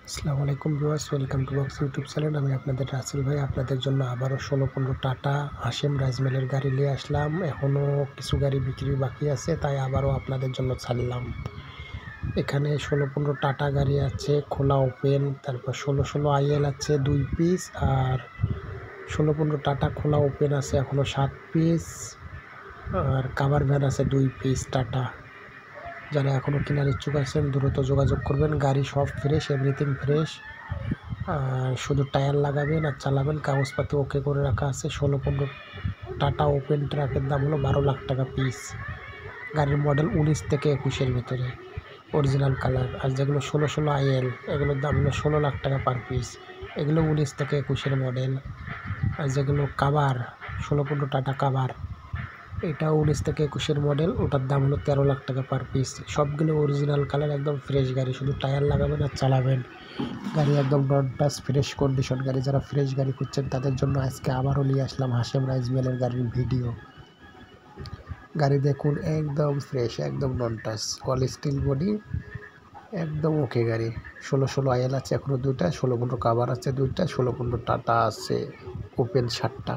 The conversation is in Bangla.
আসসালামু আলাইকুম viewers, welcome to box YouTube channel. আমি আপনাদের রাসেল ভাই আপনাদের জন্য আবারও 16-15 টাটা হাশেম রাইস মিলের গাড়ি নিয়ে আসলাম। এখনও কিছু গাড়ি বিক্রি বাকি আছে, তাই আবারও আপনাদের জন্য ছাড়লাম। এখানে 16-15 টাটা গাড়ি আছে খোলা ওপেন, তারপর 16 আইএল আছে 2 পিস, আর 16-15 টাটা খোলা ওপেন আছে এখনও 7 পিস, আর কাভার ভ্যান আছে 2 পিস টাটা। যারা এখনও কেনার ইচ্ছুক আছেন দ্রুত যোগাযোগ করবেন। গাড়ি সব ফ্রেশ, এভরিথিং ফ্রেশ। শুধু টায়ার লাগাবেন আর চালাবেন, কাগজপাতি ওকে করে রাখা আছে। 16-15 টাটা ওপেন ট্রাকের দাম হলো 12 লাখ টাকা পিস। গাড়ির মডেল 19 থেকে 21-এর ভিতরে, অরিজিনাল কালার। আর যেগুলো 16 আইএল এগুলোর দাম হলো 16 লাখ টাকা পার পিস। এগুলো 19 থেকে 21-এর মডেল। আর যেগুলো কাভার 16-15 টাটা কাভার, এটা 19 থেকে 21-এর মডেল, ওটার দাম হলো 13 লাখ টাকা পার পিস। সবগুলো অরিজিনাল কালার, একদম ফ্রেশ গাড়ি, শুধু টায়ার লাগাবেন আর চালাবেন। গাড়ি একদম নন টাচ ফ্রেশ কন্ডিশন গাড়ি। যারা ফ্রেশ গাড়ি খুঁজছেন তাদের জন্য আজকে আবারও নিয়ে আসলাম হাশেম রাইস মিলের গাড়ির ভিডিও। গাড়ি দেখুন, একদম ফ্রেশ, একদম নন টাচ, অল স্টিল বডি, একদম ওকে গাড়ি। 16 আইএল আছে এখনও 2টা, 16-15 কাভার আছে 2টা, 16-15 টাটা আছে ওপেন 7টা।